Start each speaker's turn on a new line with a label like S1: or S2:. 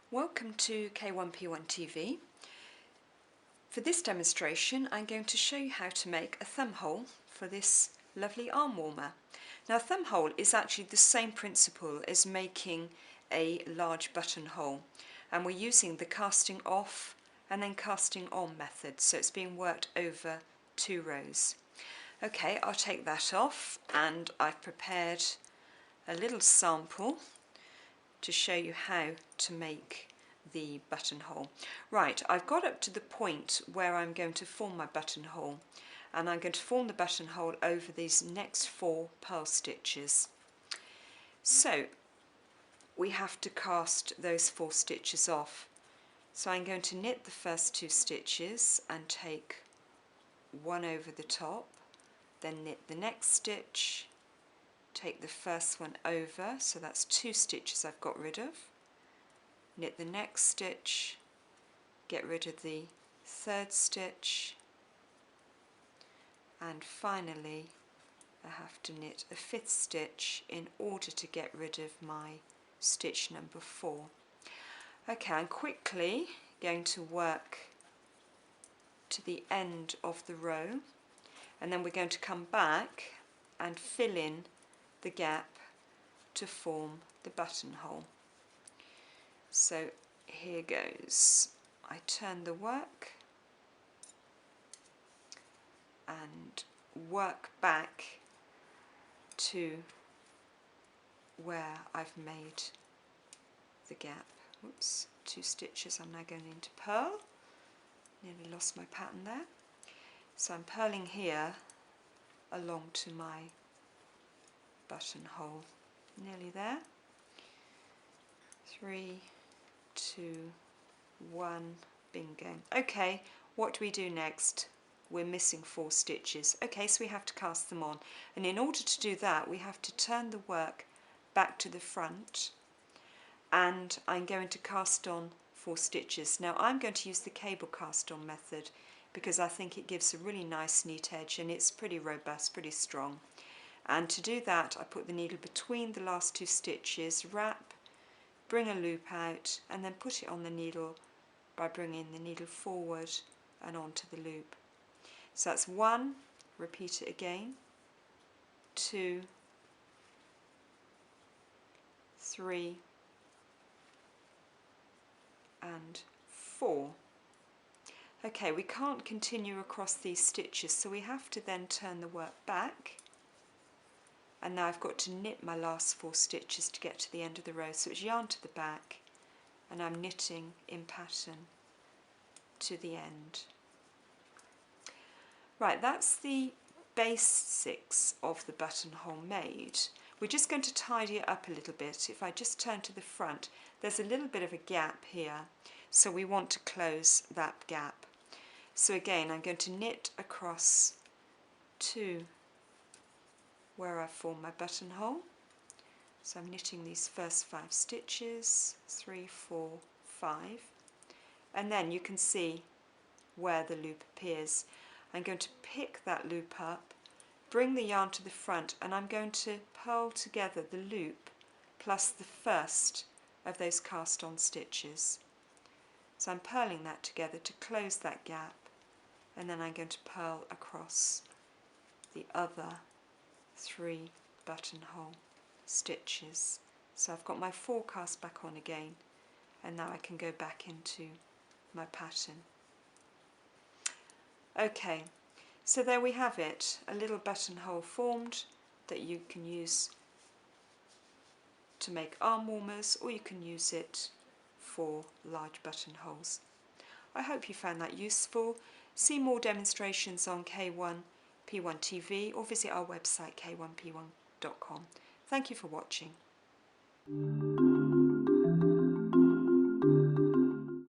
S1: Welcome to K1p1 TV. For this demonstration I'm going to show you how to make a thumb hole for this lovely arm warmer. Now a thumb hole is actually the same principle as making a large buttonhole, and we're using the casting off and then casting on method, so it's being worked over 2 rows. Okay, I'll take that off, and I've prepared a little sample to show you how to make the buttonhole. Right, I've got up to the point where I'm going to form my buttonhole, and I'm going to form the buttonhole over these next 4 purl stitches. So we have to cast those 4 stitches off. So I'm going to knit the first 2 stitches and take one over the top, then knit the next stitch, take the first one over, so that's 2 stitches I've got rid of, knit the next stitch, get rid of the 3rd stitch, and finally I have to knit a 5th stitch in order to get rid of my stitch number 4. Okay, I'm quickly going to work to the end of the row, and then we're going to come back and fill in the gap to form the buttonhole. So here goes. I turn the work and work back to where I've made the gap. Oops, 2 stitches. I'm now going into purl. Nearly lost my pattern there. So I'm purling here along to my buttonhole. Nearly there. 3, 2, 1, bingo. Okay, what do we do next? We're missing 4 stitches. Okay, so we have to cast them on, and in order to do that we have to turn the work back to the front, and I'm going to cast on 4 stitches. Now I'm going to use the cable cast on method because I think it gives a really nice neat edge, and it's pretty robust, pretty strong. And to do that I put the needle between the last 2 stitches, wrap, bring a loop out, and then put it on the needle by bringing the needle forward and onto the loop. So that's 1, repeat it again, 2, 3, and 4. Okay, we can't continue across these stitches, so we have to then turn the work back, and now I've got to knit my last 4 stitches to get to the end of the row. So it's yarn to the back, and I'm knitting in pattern to the end. Right, that's the basics of the buttonhole made. We're just going to tidy it up a little bit. If I just turn to the front, there's a little bit of a gap here, so we want to close that gap. So again, I'm going to knit across to where I form my buttonhole. So I'm knitting these first 5 stitches, 3, 4, 5, and then you can see where the loop appears. I'm going to pick that loop up, bring the yarn to the front, and I'm going to purl together the loop plus the first of those cast on stitches. So I'm purling that together to close that gap, and then I'm going to purl across the other 3 buttonhole stitches. So I've got my 4 cast back on again, and now I can go back into my pattern. Okay, so there we have it, a little buttonhole formed that you can use to make arm warmers, or you can use it for large buttonholes. I hope you found that useful. See more demonstrations on K1p1 TV, or visit our website k1p1.com. Thank you for watching.